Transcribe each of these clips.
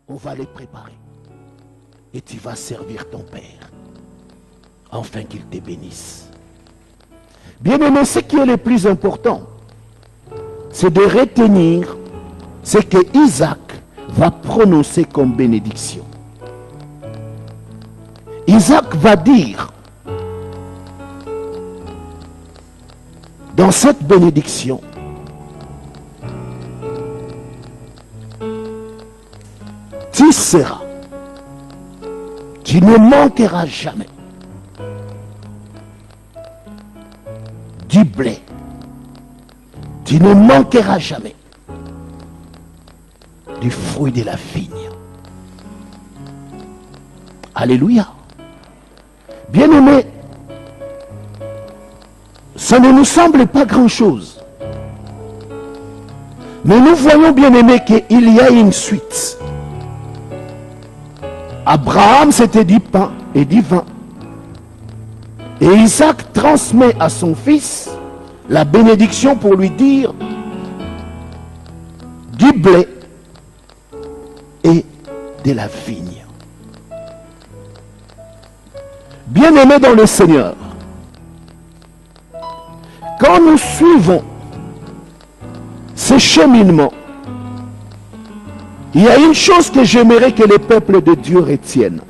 on va les préparer. Et tu vas servir ton Père, afin qu'il te bénisse. Bien-aimé, ce qui est le plus important, c'est de retenir ce que Isaac va prononcer comme bénédiction. Isaac va dire, dans cette bénédiction, tu seras, tu ne manqueras jamais du blé, tu ne manqueras jamais du fruit de la vigne. Alléluia. Bien-aimés, ça ne nous semble pas grand-chose. Mais nous voyons, bien-aimés, qu'il y a une suite. Abraham s'était dit pain et dit vin. Et Isaac transmet à son fils la bénédiction pour lui dire du blé et de la vigne. Bien-aimés dans le Seigneur, quand nous suivons ce cheminement, il y a une chose que j'aimerais que les peuples de Dieu retiennent.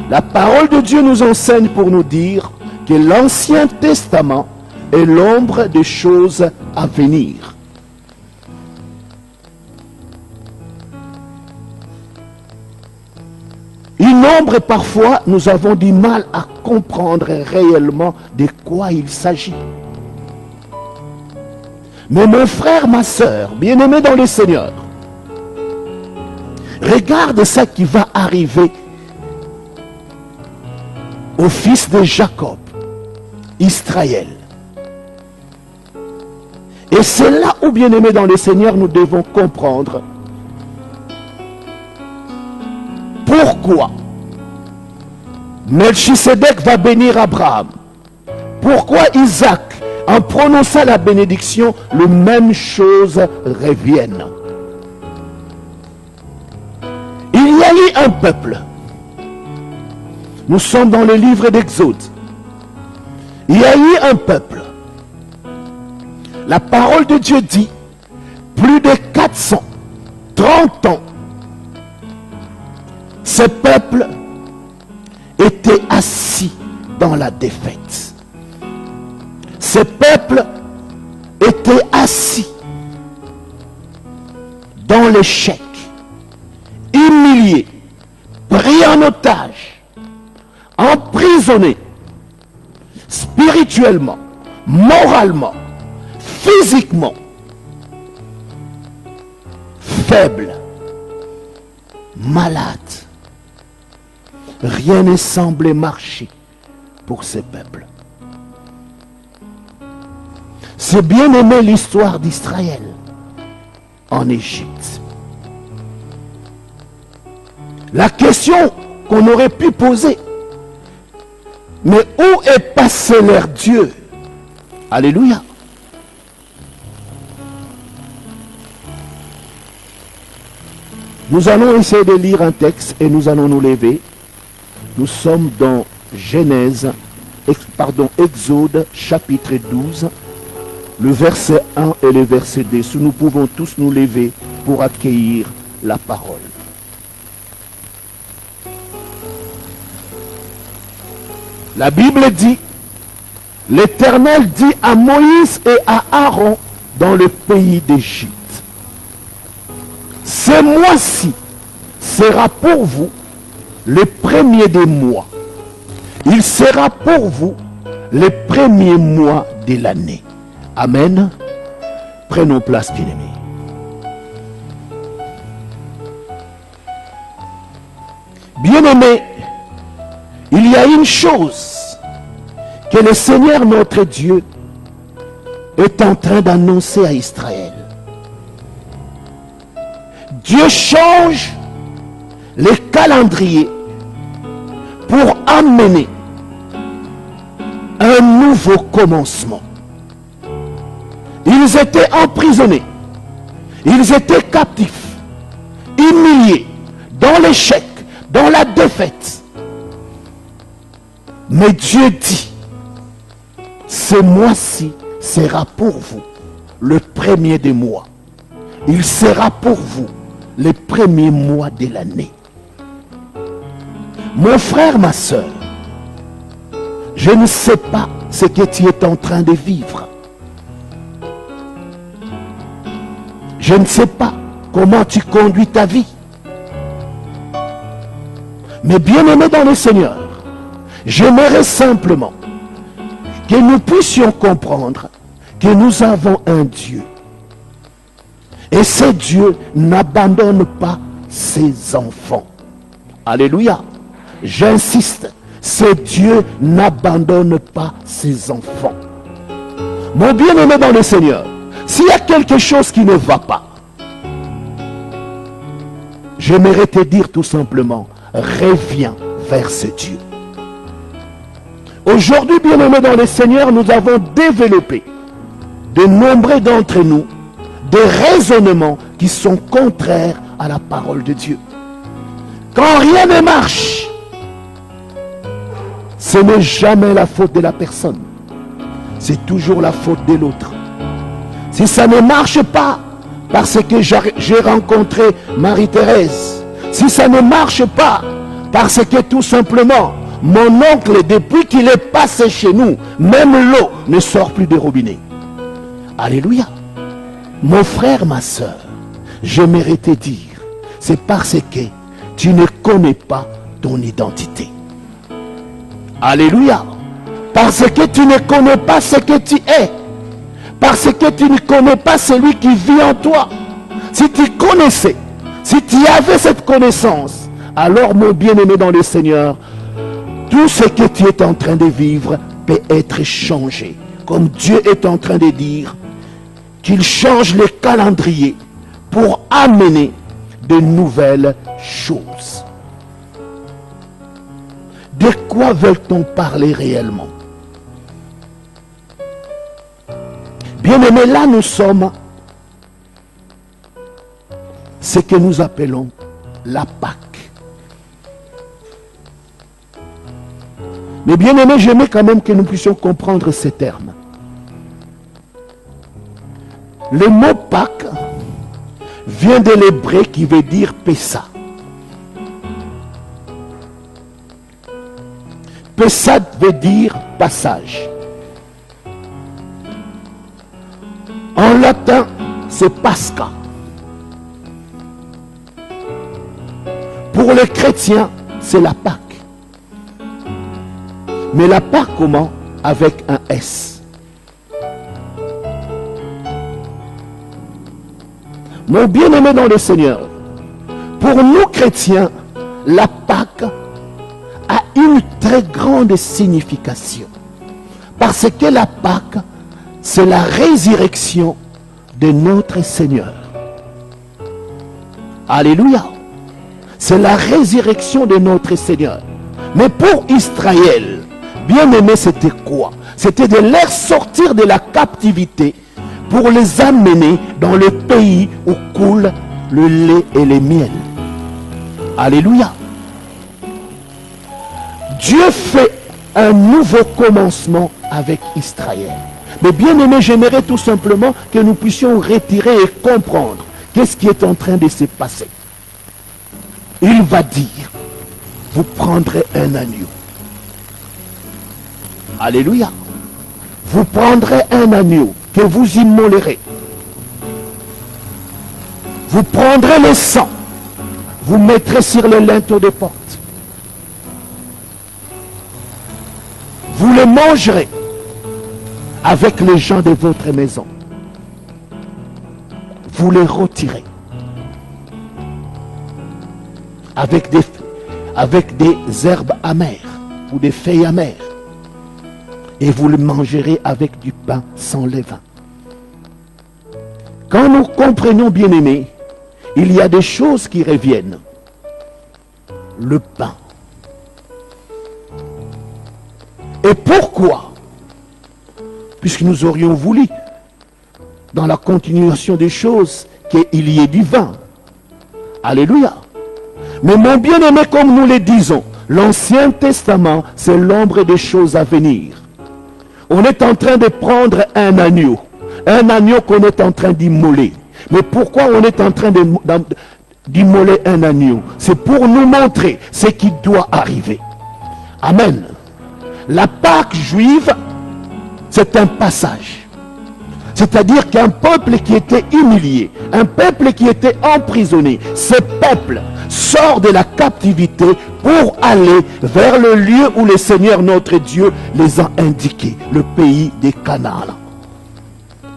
La parole de Dieu nous enseigne pour nous dire que l'Ancien Testament est l'ombre des choses à venir. Une ombre, parfois, nous avons du mal à comprendre réellement de quoi il s'agit. Mais mon frère, ma soeur, bien-aimés dans le Seigneur, regarde ce qui va arriver au fils de Jacob, Israël. Et c'est là où, bien-aimés dans le Seigneur, nous devons comprendre pourquoi Melchisedec va bénir Abraham. Pourquoi Isaac, en prononçant la bénédiction, les mêmes choses reviennent. Il y a eu un peuple. Nous sommes dans le livre d'Exode. Il y a eu un peuple. La parole de Dieu dit, plus de 430 ans, ce peuple était assis dans la défaite. Ce peuple était assis dans l'échec, humilié, pris en otage, emprisonné, spirituellement, moralement, physiquement, faible, malade. Rien ne semblait marcher pour ce peuple. C'est bien aimé l'histoire d'Israël en Égypte. La question qu'on aurait pu poser, mais où est passé leur Dieu? Alléluia. Nous allons essayer de lire un texte et nous allons nous lever. Nous sommes dans Exode chapitre 12, le verset 1 et le verset 2. Nous pouvons tous nous lever pour accueillir la parole. La Bible dit, l'Éternel dit à Moïse et à Aaron dans le pays d'Égypte, ce mois-ci sera pour vous le premier des mois. Il sera pour vous le premier mois de l'année. Amen. Prenons place, bien-aimés. Bien-aimés, il y a une chose que le Seigneur notre Dieu est en train d'annoncer à Israël. Dieu change les calendriers pour amener un nouveau commencement. Ils étaient emprisonnés, ils étaient captifs, humilié, dans l'échec, dans la défaite. Mais Dieu dit, ce mois-ci sera pour vous le premier des mois. Il sera pour vous les premiers mois de l'année. Mon frère, ma soeur, je ne sais pas ce que tu es en train de vivre. Je ne sais pas comment tu conduis ta vie. Mais bien-aimé dans le Seigneur, j'aimerais simplement que nous puissions comprendre que nous avons un Dieu. Et ce Dieu n'abandonne pas ses enfants. Alléluia. J'insiste, ce Dieu n'abandonne pas ses enfants. Mon bien-aimé dans le Seigneur, s'il y a quelque chose qui ne va pas, j'aimerais te dire tout simplement, reviens vers ce Dieu. Aujourd'hui, bien-aimé dans le Seigneur, nous avons développé de nombreux d'entre nous des raisonnements qui sont contraires à la parole de Dieu. Quand rien ne marche, ce n'est jamais la faute de la personne. C'est toujours la faute de l'autre. Si ça ne marche pas, parce que j'ai rencontré Marie-Thérèse, si ça ne marche pas, parce que tout simplement, mon oncle, depuis qu'il est passé chez nous, même l'eau ne sort plus du robinet. Alléluia. Mon frère, ma soeur, j'aimerais te dire, c'est parce que tu ne connais pas ton identité. Alléluia. Parce que tu ne connais pas ce que tu es. Parce que tu ne connais pas celui qui vit en toi. Si tu connaissais, si tu avais cette connaissance, alors mon bien-aimé dans le Seigneur, tout ce que tu es en train de vivre peut être changé. Comme Dieu est en train de dire qu'il change le calendrier pour amener de nouvelles choses. De quoi veut-on parler réellement? Bien-aimés, là nous sommes ce que nous appelons la Pâque. Mais bien-aimés, j'aimerais quand même que nous puissions comprendre ces termes. Le mot Pâque vient de l'hébreu qui veut dire Pessa. Pessa veut dire passage. En latin, c'est Pascha. Pour les chrétiens, c'est la Pâque. Mais la Pâque comment? Avec un S. Mon bien-aimé dans le Seigneur, pour nous chrétiens, la Pâque a une très grande signification. Parce que la Pâque, c'est la résurrection de notre Seigneur. Alléluia. C'est la résurrection de notre Seigneur. Mais pour Israël, bien aimé, c'était quoi? C'était de les sortir de la captivité pour les amener dans le pays où coule le lait et le miel. Alléluia. Dieu fait un nouveau commencement avec Israël. Mais bien aimé, j'aimerais tout simplement que nous puissions retirer et comprendre qu'est-ce qui est en train de se passer. Il va dire, vous prendrez un agneau. Alléluia. Vous prendrez un agneau que vous immolerez. Vous prendrez le sang. Vous mettrez sur le linteau des portes. Vous le mangerez avec les gens de votre maison. Vous les retirez avec des herbes amères ou des feuilles amères. Et vous le mangerez avec du pain sans levain. Quand nous comprenons, bien-aimés, il y a des choses qui reviennent. Le pain. Et pourquoi? Puisque nous aurions voulu, dans la continuation des choses, qu'il y ait du vin. Alléluia. Mais mon bien-aimé, comme nous le disons, l'Ancien Testament, c'est l'ombre des choses à venir. On est en train de prendre un agneau qu'on est en train d'immoler. Mais pourquoi on est en train d'immoler un agneau? C'est pour nous montrer ce qui doit arriver. Amen. La Pâque juive, c'est un passage. C'est-à-dire qu'un peuple qui était humilié, un peuple qui était emprisonné, ce peuple sort de la captivité pour aller vers le lieu où le Seigneur notre Dieu les a indiqués, le pays des Canaan.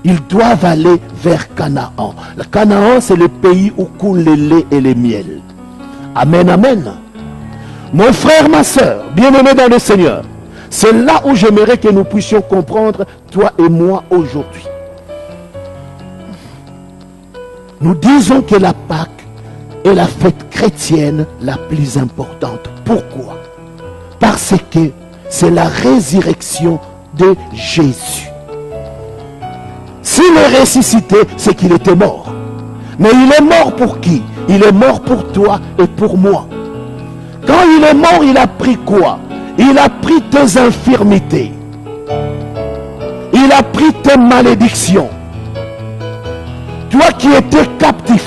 Ils doivent aller vers Canaan. Le Canaan, c'est le pays où coule le lait et le miel. Amen, amen. Mon frère, ma soeur, bien-aimés dans le Seigneur, c'est là où j'aimerais que nous puissions comprendre, toi et moi, aujourd'hui. Nous disons que la Pâque est la fête chrétienne la plus importante. Pourquoi? Parce que c'est la résurrection de Jésus. S'il est ressuscité, c'est qu'il était mort. Mais il est mort pour qui? Il est mort pour toi et pour moi. Quand il est mort, il a pris quoi? Il a pris tes infirmités. Il a pris tes malédictions. Toi qui étais captif,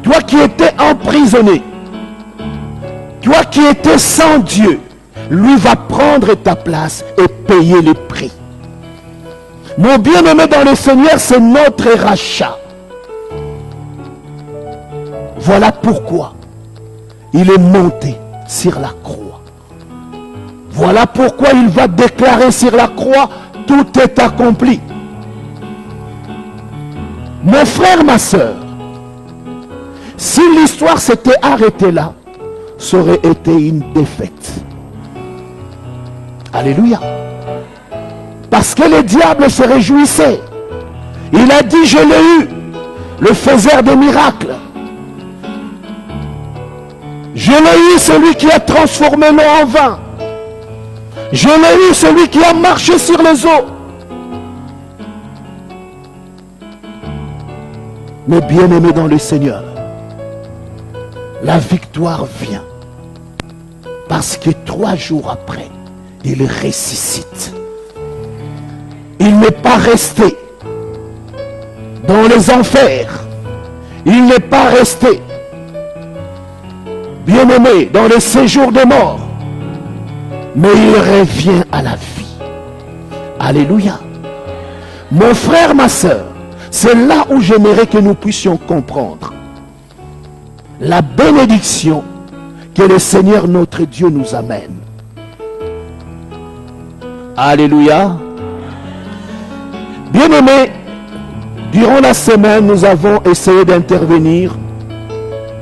toi qui étais emprisonné, toi qui étais sans Dieu, lui va prendre ta place et payer le prix. Mon bien-aimé dans le Seigneur, c'est notre rachat. Voilà pourquoi il est monté sur la croix. Voilà pourquoi il va déclarer sur la croix, tout est accompli. Mon frère, ma soeur, si l'histoire s'était arrêtée là, ça aurait été une défaite. Alléluia. Parce que le diable se réjouissait. Il a dit, je l'ai eu, le faiseur des miracles. Je l'ai eu, celui qui a transformé l'eau en vin. Je l'ai eu, celui qui a marché sur les eaux. Mais bien-aimé dans le Seigneur, la victoire vient. Parce que 3 jours après, il ressuscite. Il n'est pas resté dans les enfers. Il n'est pas resté, bien-aimé, dans le séjour des morts. Mais il revient à la vie. Alléluia. Mon frère, ma soeur, c'est là où j'aimerais que nous puissions comprendre la bénédiction que le Seigneur notre Dieu nous amène. Alléluia. Bien-aimés, durant la semaine, nous avons essayé d'intervenir,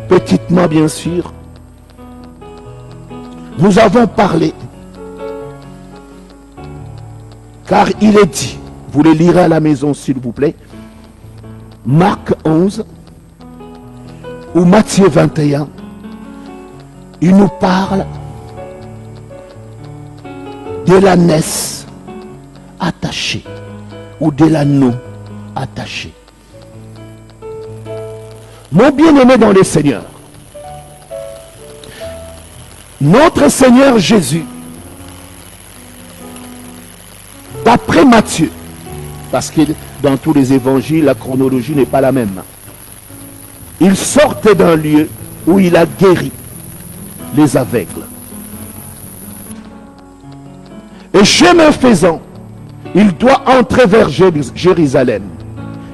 petitement bien sûr. Nous avons parlé, car il est dit, vous le lirez à la maison s'il vous plaît, Marc 11 ou Matthieu 21, il nous parle de l'ânesse attachée ou de l'anneau attaché. Mon bien-aimé dans le Seigneur, notre Seigneur Jésus, d'après Matthieu, parce que dans tous les évangiles, la chronologie n'est pas la même. Il sortait d'un lieu où il a guéri les aveugles. Et chemin faisant, il doit entrer vers Jérusalem.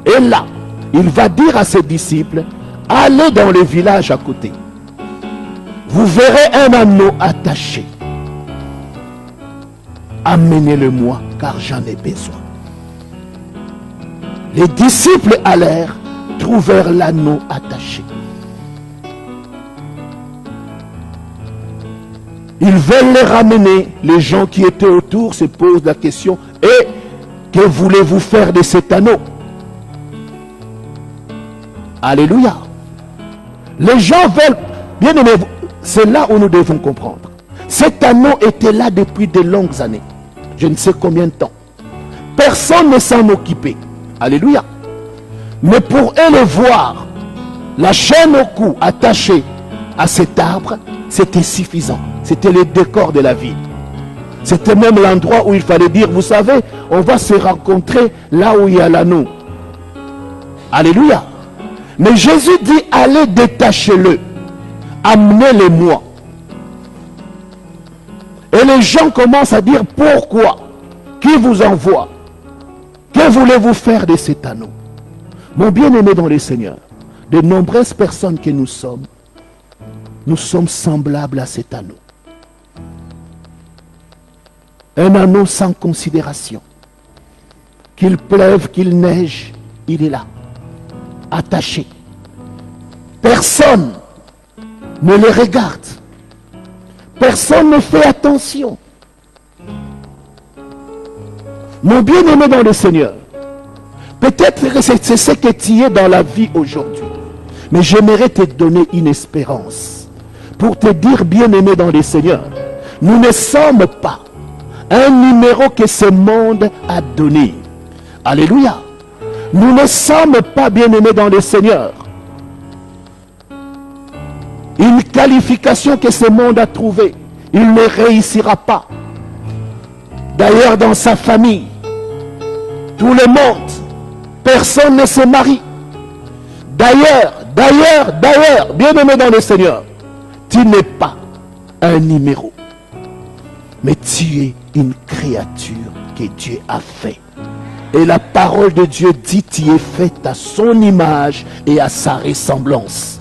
Et là, il va dire à ses disciples, allez dans le village à côté. Vous verrez un anneau attaché. Amenez-le-moi, car j'en ai besoin. Les disciples allèrent, trouvèrent l'anneau attaché. Ils veulent les ramener. Les gens qui étaient autour se posent la question, et que voulez-vous faire de cet anneau? Alléluia. Les gens veulent, bien aimé, c'est là où nous devons comprendre. Cet anneau était là depuis de longues années. Je ne sais combien de temps. Personne ne s'en occupait. Alléluia. Mais pour eux le voir, La chaîne au cou attachée à cet arbre, c'était suffisant. C'était le décor de la ville. C'était même l'endroit où il fallait dire, vous savez, on va se rencontrer là où il y a l'anneau. Alléluia. Mais Jésus dit, allez détachez-le. Amenez-le-moi. Et les gens commencent à dire, pourquoi? Qui vous envoie? Que voulez-vous faire de cet anneau? Mon bien-aimé dans le Seigneur, de nombreuses personnes que nous sommes semblables à cet anneau. Un anneau sans considération. Qu'il pleuve, qu'il neige, il est là, attaché. Personne ne le regarde. Personne ne fait attention. Mon bien-aimé dans le Seigneur, peut-être que c'est ce que tu es dans la vie aujourd'hui. Mais j'aimerais te donner une espérance pour te dire, bien-aimé dans le Seigneur, nous ne sommes pas un numéro que ce monde a donné. Alléluia. Nous ne sommes pas, bien-aimés dans le Seigneur, une qualification que ce monde a trouvée. Il ne réussira pas. D'ailleurs, dans sa famille, tout le monde, personne ne se marie. D'ailleurs, bien-aimé dans le Seigneur, tu n'es pas un numéro, mais tu es une créature que Dieu a fait. Et la parole de Dieu dit, tu es faite à son image et à sa ressemblance.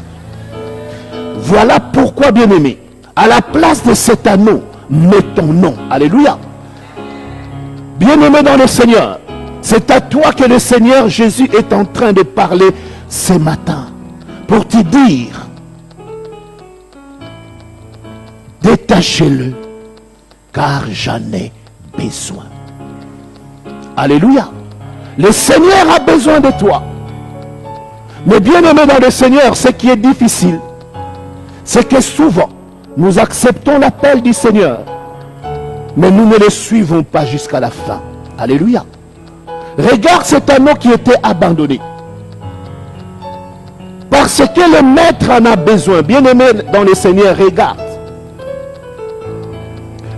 Voilà pourquoi, bien-aimé, à la place de cet anneau, mets ton nom. Alléluia. Bien-aimé dans le Seigneur, c'est à toi que le Seigneur Jésus est en train de parler ce matin pour te dire, détachez-le, car j'en ai besoin. Alléluia. Le Seigneur a besoin de toi. Mais bien-aimé dans le Seigneur, ce qui est difficile, c'est que souvent, nous acceptons l'appel du Seigneur, mais nous ne le suivons pas jusqu'à la fin. Alléluia. Regarde cet anneau qui était abandonné. Parce que le maître en a besoin. Bien-aimé dans le Seigneur, regarde.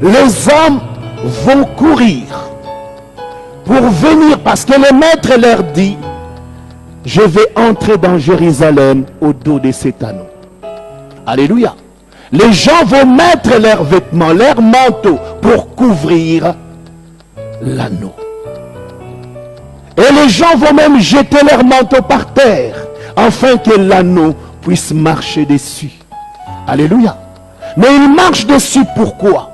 Les hommes vont courir pour venir, parce que le maître leur dit, je vais entrer dans Jérusalem au dos de cet anneau. Alléluia. Les gens vont mettre leurs vêtements, leurs manteaux pour couvrir l'anneau. Et les gens vont même jeter leurs manteaux par terre afin que l'anneau puisse marcher dessus. Alléluia. Mais il marche dessus pourquoi?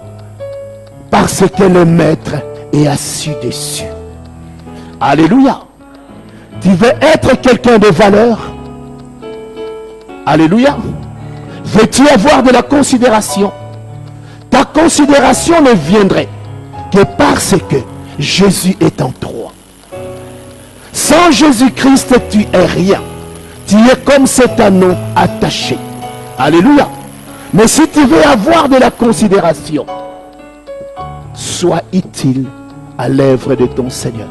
Parce que le maître est assis dessus. Alléluia. Tu veux être quelqu'un de valeur? Alléluia. Veux-tu avoir de la considération? Ta considération ne viendrait que parce que Jésus est en toi. Sans Jésus-Christ, tu es rien. Tu es comme cet anneau attaché. Alléluia. Mais si tu veux avoir de la considération, sois utile à l'œuvre de ton Seigneur.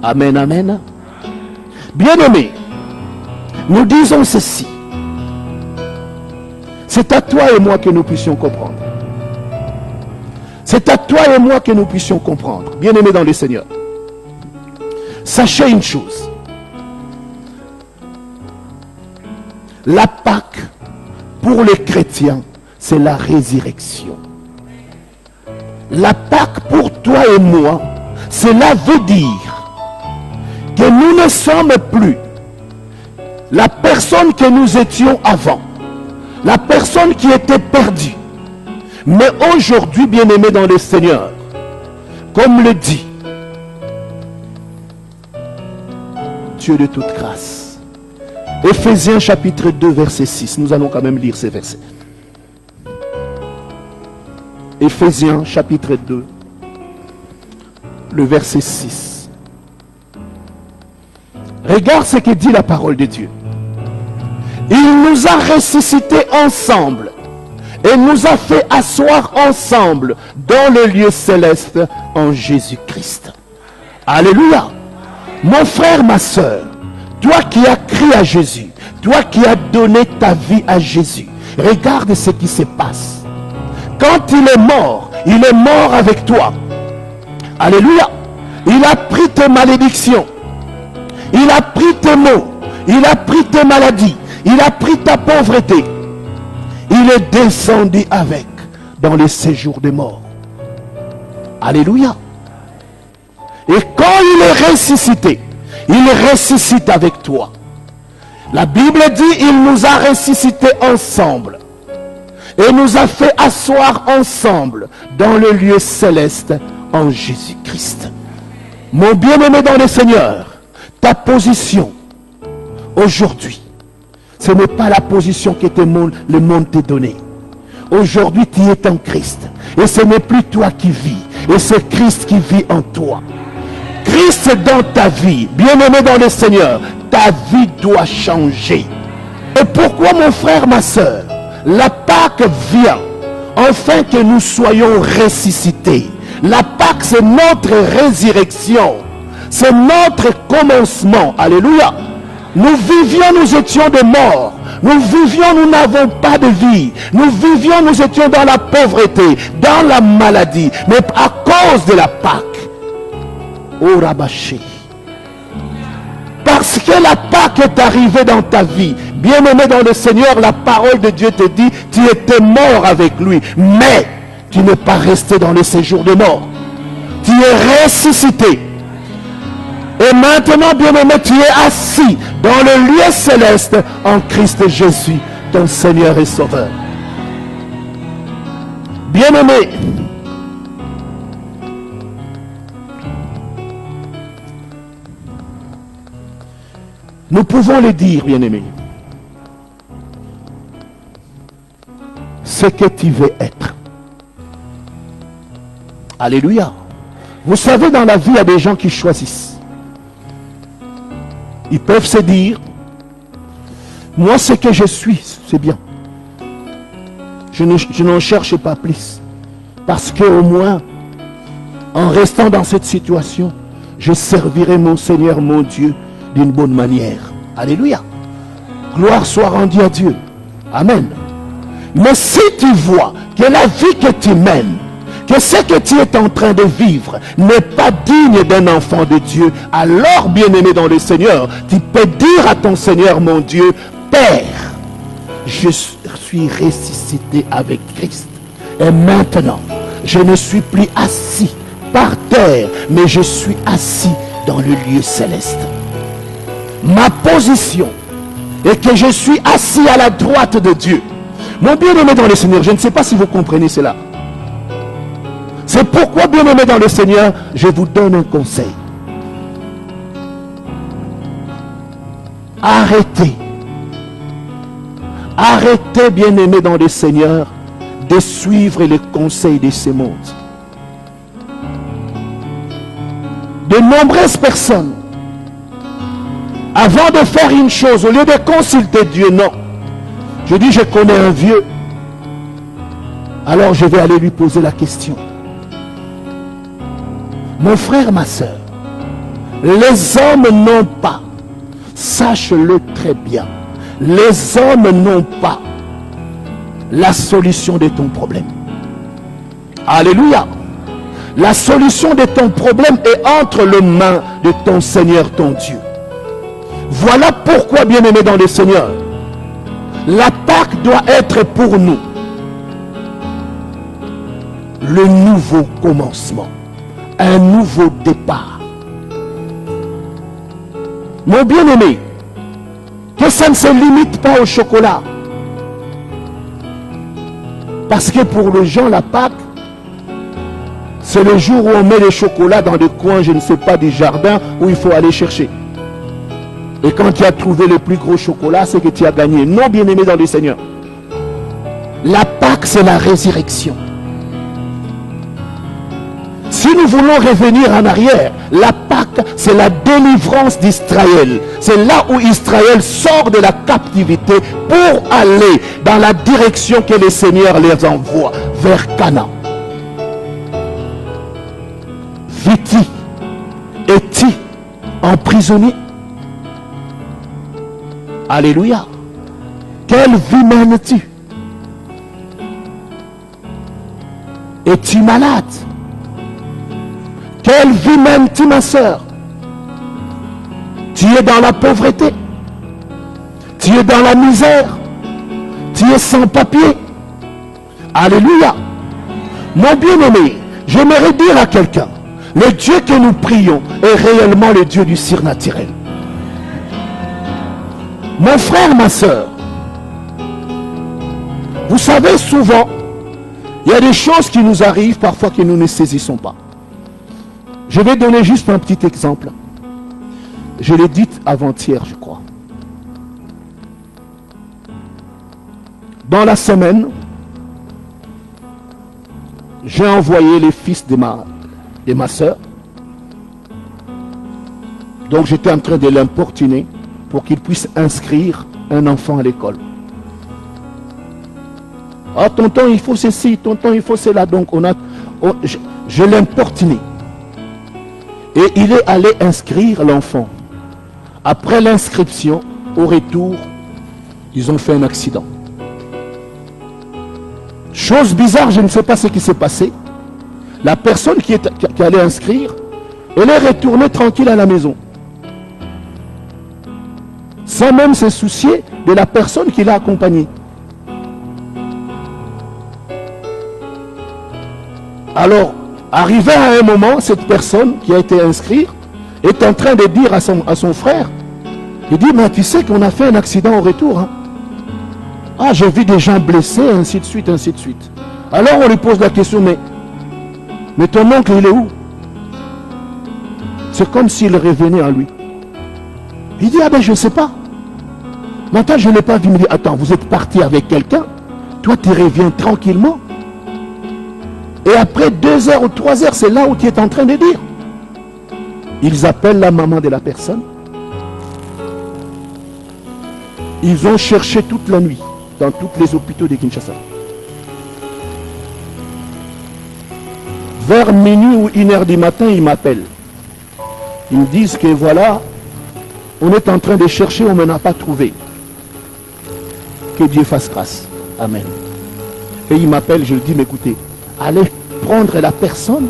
Amen, amen. Bien-aimés, nous disons ceci. C'est à toi et moi que nous puissions comprendre. C'est à toi et moi que nous puissions comprendre. Bien-aimés dans le Seigneur. Sachez une chose. La Pâque, pour les chrétiens, c'est la résurrection. La Pâque pour toi et moi, cela veut dire que nous ne sommes plus la personne que nous étions avant. La personne qui était perdue. Mais aujourd'hui, bien-aimé dans le Seigneur, comme le dit Dieu de toute grâce. Éphésiens chapitre 2, verset 6. Nous allons quand même lire ces versets. Éphésiens chapitre 2, le verset 6. Regarde ce que dit la parole de Dieu. Il nous a ressuscités ensemble et nous a fait asseoir ensemble dans le lieu céleste en Jésus-Christ. Alléluia. Mon frère, ma soeur, toi qui as crié à Jésus, toi qui as donné ta vie à Jésus, regarde ce qui se passe. Quand il est mort avec toi. Alléluia. Il a pris tes malédictions. Il a pris tes maux. Il a pris tes maladies. Il a pris ta pauvreté. Il est descendu avec dans le séjour des morts. Alléluia. Et quand il est ressuscité, il ressuscite avec toi. La Bible dit, il nous a ressuscités ensemble. Et nous a fait asseoir ensemble dans le lieu céleste en Jésus-Christ. Mon bien-aimé dans le Seigneur, ta position aujourd'hui, ce n'est pas la position que le monde t'a donnée. Aujourd'hui, tu es en Christ. Et ce n'est plus toi qui vis. Et c'est Christ qui vit en toi. Christ dans ta vie, bien-aimé dans le Seigneur, ta vie doit changer. Et pourquoi, mon frère, ma soeur, la Pâque vient afin que nous soyons ressuscités. La Pâque, c'est notre résurrection. C'est notre commencement. Alléluia. Nous vivions, nous étions des morts. Nous vivions, nous n'avons pas de vie. Nous vivions, nous étions dans la pauvreté, dans la maladie. Mais à cause de la Pâque, oh Rabaché, parce que la Pâque est arrivée dans ta vie, bien-aimé dans le Seigneur, la parole de Dieu te dit, tu étais mort avec lui, mais tu n'es pas resté dans le séjour des morts. Tu es ressuscité. Et maintenant, bien-aimé, tu es assis dans le lieu céleste en Christ Jésus, ton Seigneur et Sauveur. Bien-aimé, nous pouvons le dire, bien-aimé, ce que tu veux être. Alléluia. Vous savez, dans la vie, il y a des gens qui choisissent. Ils peuvent se dire, moi, ce que je suis, c'est bien. Je n'en cherche pas plus. Parce qu'au moins, en restant dans cette situation, je servirai mon Seigneur, mon Dieu, d'une bonne manière. Alléluia. Gloire soit rendue à Dieu. Amen. Mais si tu vois que la vie que tu mènes, que ce que tu es en train de vivre n'est pas digne d'un enfant de Dieu, alors, bien-aimé dans le Seigneur, tu peux dire à ton Seigneur, mon Dieu, Père, je suis ressuscité avec Christ. Et maintenant, je ne suis plus assis par terre, mais je suis assis dans le lieu céleste. Ma position est que je suis assis à la droite de Dieu. Mon bien-aimé dans le Seigneur, je ne sais pas si vous comprenez cela. C'est pourquoi, bien-aimé dans le Seigneur, je vous donne un conseil. Arrêtez. Arrêtez, bien-aimé dans le Seigneur, de suivre les conseils de ce monde. De nombreuses personnes, avant de faire une chose, au lieu de consulter Dieu, non. Je dis, je connais un vieux. Alors je vais aller lui poser la question. Mon frère, ma soeur, les hommes n'ont pas, sache-le très bien, les hommes n'ont pas la solution de ton problème. Alléluia. La solution de ton problème est entre les mains de ton Seigneur, ton Dieu. Voilà pourquoi, bien-aimé dans le Seigneur, la Pâque doit être pour nous le nouveau commencement. Un nouveau départ. Mon bien-aimé, que ça ne se limite pas au chocolat. Parce que pour les gens, la Pâque, c'est le jour où on met les chocolats dans des coins, je ne sais pas, du jardin, où il faut aller chercher. Et quand tu as trouvé le plus gros chocolat, c'est que tu as gagné. Non, bien-aimé dans le Seigneur. La Pâque, c'est la résurrection. Si nous voulons revenir en arrière, la Pâque, c'est la délivrance d'Israël. C'est là où Israël sort de la captivité pour aller dans la direction que le Seigneur les envoie, vers Canaan. Vis-tu, es-tu emprisonné? Alléluia. Quelle vie mènes-tu? Es-tu malade? Quelle vie mènes-tu, ma soeur? Tu es dans la pauvreté. Tu es dans la misère. Tu es sans papier. Alléluia. Mon bien-aimé, j'aimerais dire à quelqu'un, le Dieu que nous prions est réellement le Dieu du surnaturel. Mon frère, ma soeur, vous savez, souvent, il y a des choses qui nous arrivent parfois que nous ne saisissons pas. Je vais donner juste un petit exemple. Je l'ai dit avant-hier, je crois. Dans la semaine, j'ai envoyé les fils de ma soeur. Donc j'étais en train de l'importuner pour qu'il puisse inscrire un enfant à l'école. Ah, tonton, il faut ceci, tonton, il faut cela. Donc je l'importunais. Et il est allé inscrire l'enfant. Après l'inscription, au retour, ils ont fait un accident. Chose bizarre, je ne sais pas ce qui s'est passé. La personne qui allait inscrire, elle est retournée tranquille à la maison. Sans même se soucier de la personne qui l'a accompagnée. Alors, arrivé à un moment, cette personne qui a été inscrite est en train de dire à son frère, il dit, mais tu sais qu'on a fait un accident au retour. Hein? Ah, j'ai vu des gens blessés, ainsi de suite, ainsi de suite. Alors on lui pose la question, mais ton oncle, il est où? C'est comme s'il revenait à lui. Il dit, ah ben je ne sais pas. Maintenant, je ne l'ai pas vu. Il me dit, attends, vous êtes parti avec quelqu'un, toi tu reviens tranquillement. Et après 2 heures ou 3 heures, c'est là où tu es en train de dire. Ils appellent la maman de la personne. Ils ont cherché toute la nuit dans tous les hôpitaux de Kinshasa. Vers minuit ou 1h du matin, ils m'appellent. Ils me disent que voilà, on est en train de chercher, on ne n'a pas trouvé. Que Dieu fasse grâce. Amen. Et ils m'appellent, je lui dis, mais écoutez, allez prendre la personne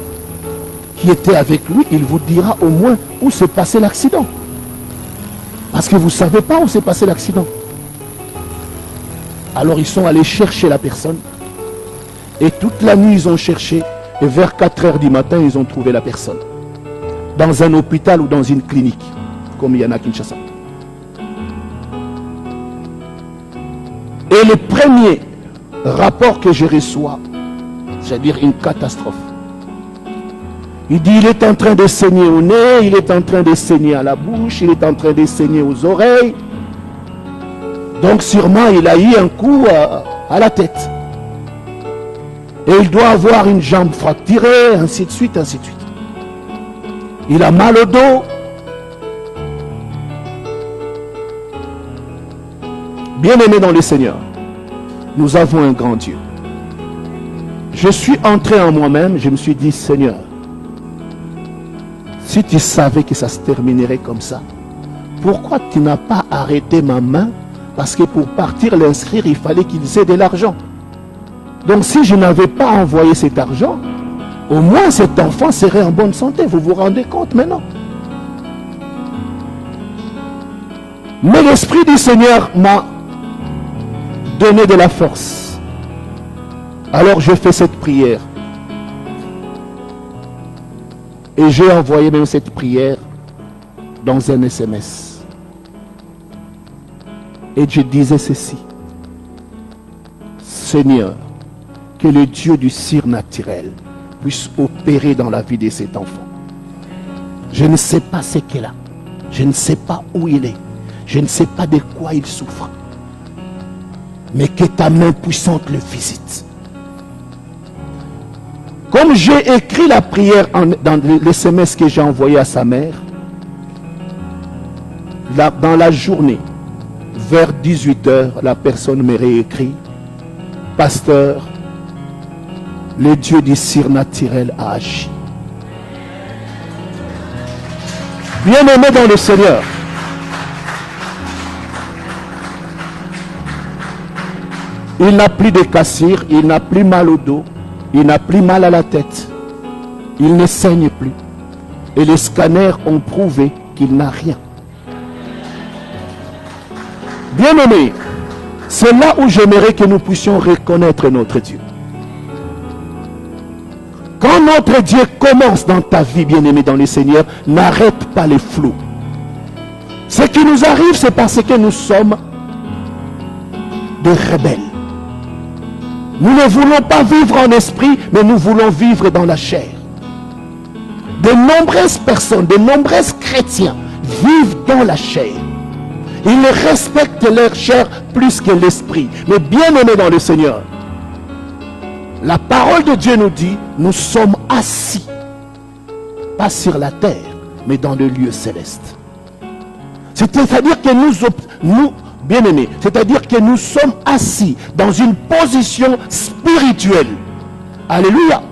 qui était avec lui, il vous dira au moins où s'est passé l'accident. Parce que vous ne savez pas où s'est passé l'accident. Alors ils sont allés chercher la personne. Et toute la nuit, ils ont cherché. Et vers 4 heures du matin, ils ont trouvé la personne. Dans un hôpital ou dans une clinique, comme il y en a à Kinshasa. Et le premier rapport que je reçois, c'est-à-dire une catastrophe. Il dit, il est en train de saigner au nez, il est en train de saigner à la bouche, il est en train de saigner aux oreilles. Donc sûrement, il a eu un coup à la tête. Et il doit avoir une jambe fracturée, ainsi de suite, ainsi de suite. Il a mal au dos. Bien-aimé dans le Seigneur, nous avons un grand Dieu. Je suis entré en moi-même, je me suis dit, Seigneur, si tu savais que ça se terminerait comme ça, pourquoi tu n'as pas arrêté ma main? Parce que pour partir l'inscrire, il fallait qu'ils aient de l'argent. Donc si je n'avais pas envoyé cet argent, au moins cet enfant serait en bonne santé. Vous vous rendez compte maintenant? Mais l'Esprit du Seigneur m'a donné de la force. Alors je fais cette prière. Et j'ai envoyé même cette prière dans un SMS. Et je disais ceci. Seigneur, que le Dieu du surnaturel puisse opérer dans la vie de cet enfant. Je ne sais pas ce qu'il a. Je ne sais pas où il est. Je ne sais pas de quoi il souffre. Mais que ta main puissante le visite. Comme j'ai écrit la prière dans le SMS que j'ai envoyé à sa mère, dans la journée, vers 18 h, la personne me réécrit, pasteur, le Dieu du surnaturel a agi. Bien-aimé dans le Seigneur, Il n'a plus de cassure, il n'a plus mal au dos, il n'a plus mal à la tête. Il ne saigne plus. Et les scanners ont prouvé qu'il n'a rien. Bien-aimés, c'est là où j'aimerais que nous puissions reconnaître notre Dieu. Quand notre Dieu commence dans ta vie, bien-aimé dans le Seigneur, n'arrête pas les flous. Ce qui nous arrive, c'est parce que nous sommes des rebelles. Nous ne voulons pas vivre en esprit, mais nous voulons vivre dans la chair. De nombreuses personnes, de nombreux chrétiens vivent dans la chair. Ils respectent leur chair plus que l'esprit. Mais bien-aimés dans le Seigneur, la parole de Dieu nous dit, nous sommes assis, pas sur la terre, mais dans le lieu céleste. C'est-à-dire que nous bien-aimés, c'est-à-dire que nous sommes assis dans une position spirituelle. Alléluia.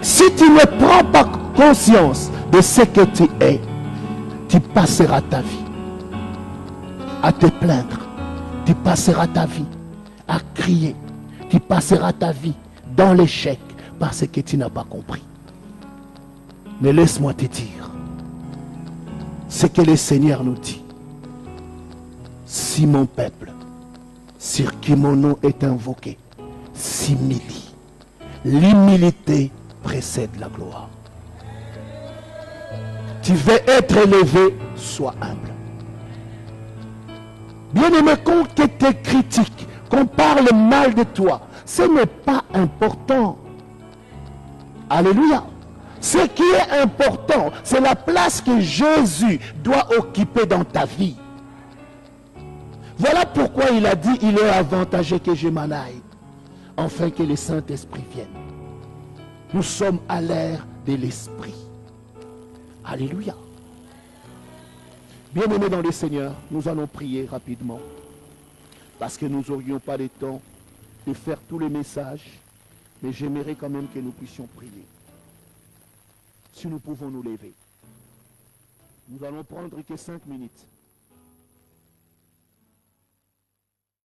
Si tu ne prends pas conscience de ce que tu es, tu passeras ta vie à te plaindre, tu passeras ta vie à crier, tu passeras ta vie dans l'échec parce que tu n'as pas compris. Mais laisse-moi te dire ce que le Seigneur nous dit. Si mon peuple, sur qui mon nom est invoqué, s'humilie, l'humilité précède la gloire. Tu veux être élevé, sois humble. Bien-aimé, qu'on te critique, qu'on parle mal de toi, ce n'est pas important. Alléluia. Ce qui est important, c'est la place que Jésus doit occuper dans ta vie. Voilà pourquoi il a dit, il est avantageux que je m'en aille, afin que le Saint-Esprit vienne. Nous sommes à l'ère de l'Esprit. Alléluia. Bien-aimés dans le Seigneur, nous allons prier rapidement, parce que nous n'aurions pas le temps de faire tous les messages, mais j'aimerais quand même que nous puissions prier. Si nous pouvons nous lever, nous allons prendre que 5 minutes.